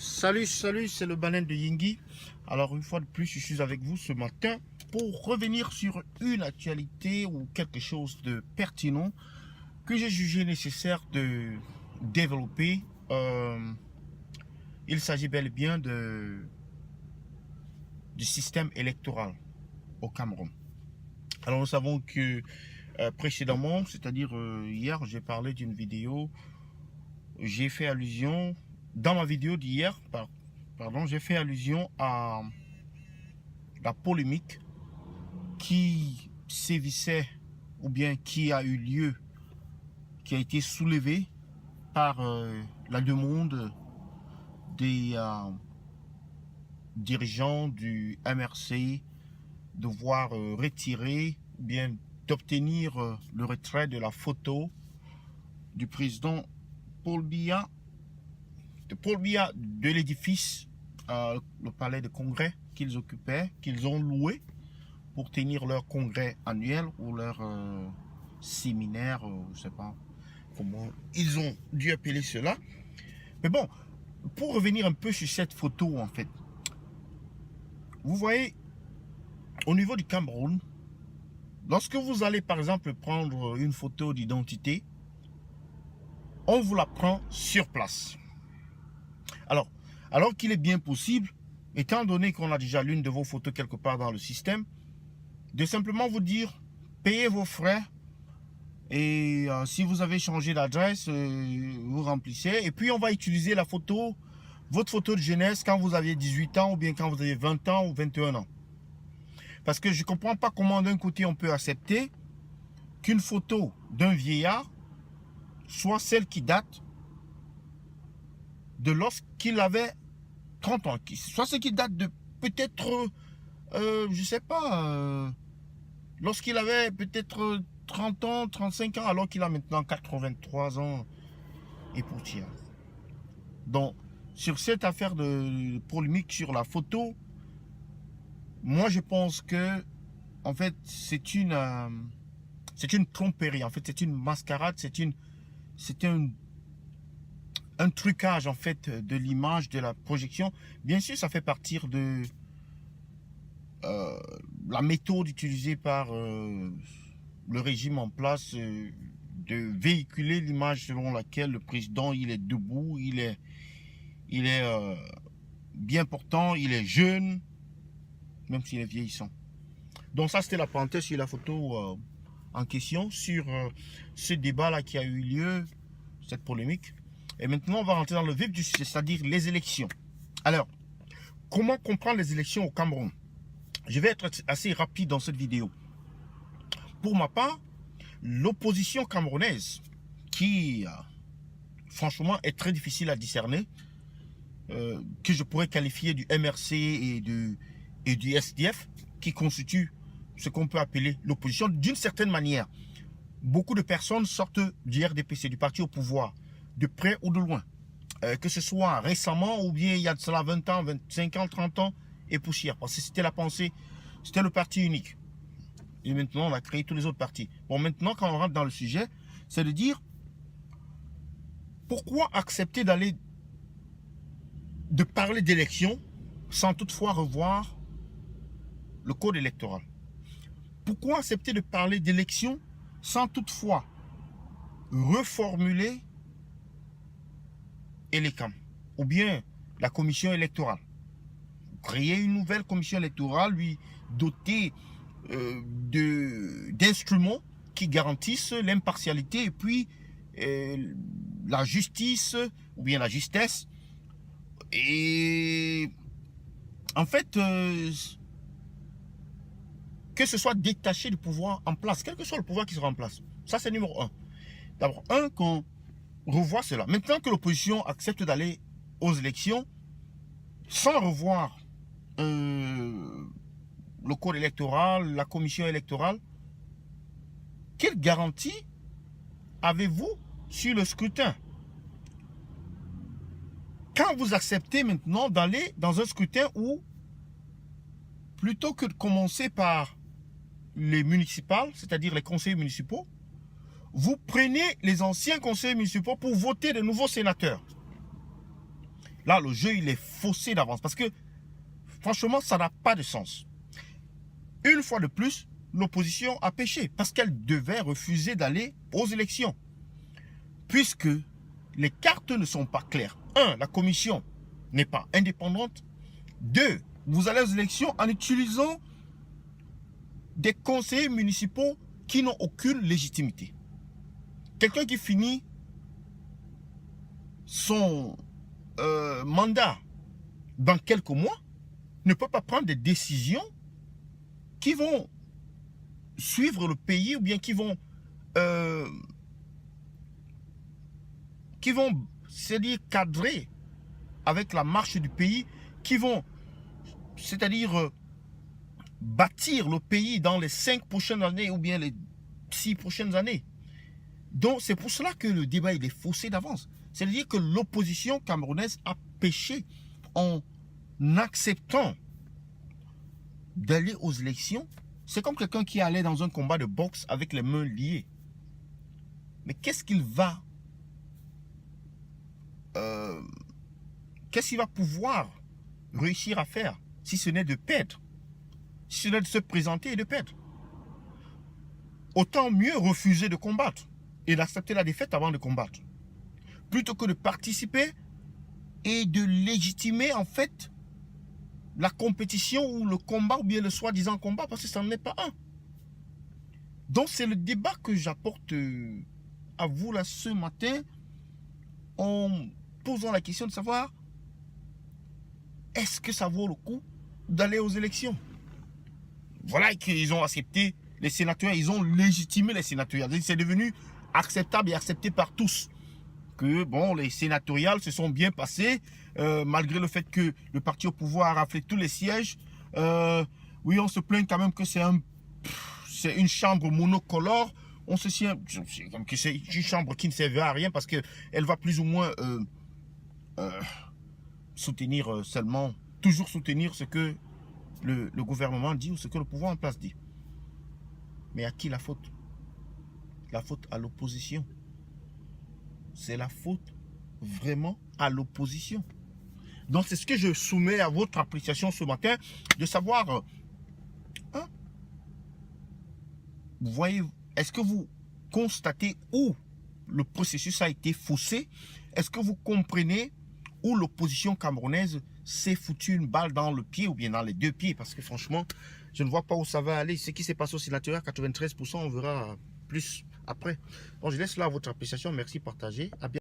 Salut, c'est le Baleine de Yingui. Alors une fois de plus, je suis avec vous ce matin pour revenir sur une actualité ou quelque chose de pertinent que j'ai jugé nécessaire de développer. Il s'agit bel et bien du système électoral au Cameroun. Alors nous savons que précédemment, c'est-à-dire hier, j'ai parlé d'une vidéo, j'ai fait allusion, dans ma vidéo d'hier, pardon, j'ai fait allusion à la polémique qui sévissait ou bien qui a eu lieu, qui a été soulevée par la demande des dirigeants du MRC de voir retirer ou bien d'obtenir le retrait de la photo du président Paul Biya de l'édifice, le palais de congrès qu'ils occupaient, qu'ils ont loué pour tenir leur congrès annuel ou leur séminaire, je ne sais pas comment ils ont dû appeler cela. Mais bon, pour revenir un peu sur cette photo en fait, vous voyez, au niveau du Cameroun, lorsque vous allez par exemple prendre une photo d'identité, on vous la prend sur place. Alors qu'il est bien possible, étant donné qu'on a déjà l'une de vos photos quelque part dans le système, de simplement vous dire, payez vos frais et si vous avez changé d'adresse, vous remplissez et puis on va utiliser la photo, votre photo de jeunesse quand vous aviez 18 ans ou bien quand vous avez 20 ans ou 21 ans. Parce que je ne comprends pas comment d'un côté on peut accepter qu'une photo d'un vieillard soit celle qui date de lorsqu'il avait 30 ans, soit ce qui date de peut-être, je ne sais pas, lorsqu'il avait peut-être 30 ans, 35 ans, alors qu'il a maintenant 83 ans et poussière. Donc, sur cette affaire de polémique sur la photo, moi je pense que, en fait, c'est une tromperie, en fait, c'est une mascarade, c'est un trucage en fait de l'image, de la projection. Bien sûr, ça fait partie de la méthode utilisée par le régime en place de véhiculer l'image selon laquelle le président il est debout, il est bien portant, il est jeune, même s'il est vieillissant. Donc ça c'était la parenthèse sur la photo en question, sur ce débat là qui a eu lieu, cette polémique. Et maintenant, on va rentrer dans le vif du sujet, c'est-à-dire les élections. Alors, comment comprendre les élections au Cameroun? Je vais être assez rapide dans cette vidéo. Pour ma part, l'opposition camerounaise, qui, franchement, est très difficile à discerner, que je pourrais qualifier du MRC et du SDF, qui constitue ce qu'on peut appeler l'opposition, d'une certaine manière. Beaucoup de personnes sortent du RDPC, du parti au pouvoir, de près ou de loin, que ce soit récemment ou bien il y a de cela 20 ans, 25 ans, 30 ans et poussière, parce que c'était la pensée, c'était le parti unique. Et maintenant, on a créé tous les autres partis. Bon, maintenant, quand on rentre dans le sujet, c'est de dire, pourquoi accepter de parler d'élection sans toutefois revoir le code électoral? Pourquoi accepter de parler d'élection sans toutefois reformuler ELECAM ou bien la commission électorale? Créer une nouvelle commission électorale, lui doter d'instruments qui garantissent l'impartialité et puis la justice ou bien la justesse. Et en fait, que ce soit détaché du pouvoir en place, quel que soit le pouvoir qui sera en place. Ça, c'est numéro un. D'abord, qu'on revoit cela. Maintenant que l'opposition accepte d'aller aux élections sans revoir le code électoral, la commission électorale, quelle garantie avez-vous sur le scrutin? Quand vous acceptez maintenant d'aller dans un scrutin où, plutôt que de commencer par les municipales, c'est-à-dire les conseillers municipaux, vous prenez les anciens conseillers municipaux pour voter de nouveaux sénateurs. Là, le jeu, il est faussé d'avance. Parce que, franchement, ça n'a pas de sens. Une fois de plus, l'opposition a péché. Parce qu'elle devait refuser d'aller aux élections. Puisque les cartes ne sont pas claires. 1, la commission n'est pas indépendante. 2, vous allez aux élections en utilisant des conseillers municipaux qui n'ont aucune légitimité. Quelqu'un qui finit son mandat dans quelques mois ne peut pas prendre des décisions qui vont suivre le pays ou bien qui vont c'est-à-dire cadrer avec la marche du pays, qui vont, c'est-à-dire bâtir le pays dans les 5 prochaines années ou bien les 6 prochaines années. Donc c'est pour cela que le débat il est faussé d'avance. C'est-à-dire que l'opposition camerounaise a péché en acceptant d'aller aux élections. C'est comme quelqu'un qui allait dans un combat de boxe avec les mains liées. Mais qu'est-ce qu'il va pouvoir réussir à faire si ce n'est de perdre, si ce n'est de se présenter et de perdre? Autant mieux refuser de combattre et d'accepter la défaite avant de combattre, plutôt que de participer et de légitimer en fait la compétition ou le combat ou bien le soi-disant combat, parce que ça n'en est pas un. Donc c'est le débat que j'apporte à vous là ce matin, en posant la question de savoir est-ce que ça vaut le coup d'aller aux élections? Voilà qu'ils ont accepté les sénateurs, ils ont légitimé les sénateurs. C'est devenu acceptable et accepté par tous que bon, les sénatoriales se sont bien passées, malgré le fait que le parti au pouvoir a fait tous les sièges. Oui, on se plaint quand même que c'est une chambre monocolore. On se sent comme que c'est une chambre qui ne servait à rien parce qu'elle va plus ou moins soutenir seulement, toujours soutenir ce que le gouvernement dit ou ce que le pouvoir en place dit. Mais à qui la faute? La faute à l'opposition. C'est la faute vraiment à l'opposition. Donc c'est ce que je soumets à votre appréciation ce matin, de savoir, vous voyez, est-ce que vous constatez où le processus a été faussé? Est-ce que vous comprenez où l'opposition camerounaise s'est foutu une balle dans le pied ou bien dans les deux pieds? Parce que franchement, je ne vois pas où ça va aller. Ce qui s'est passé au sénatorial, 93%, on verra plus après. Bon, je laisse là votre appréciation. Merci, partagez. À bientôt.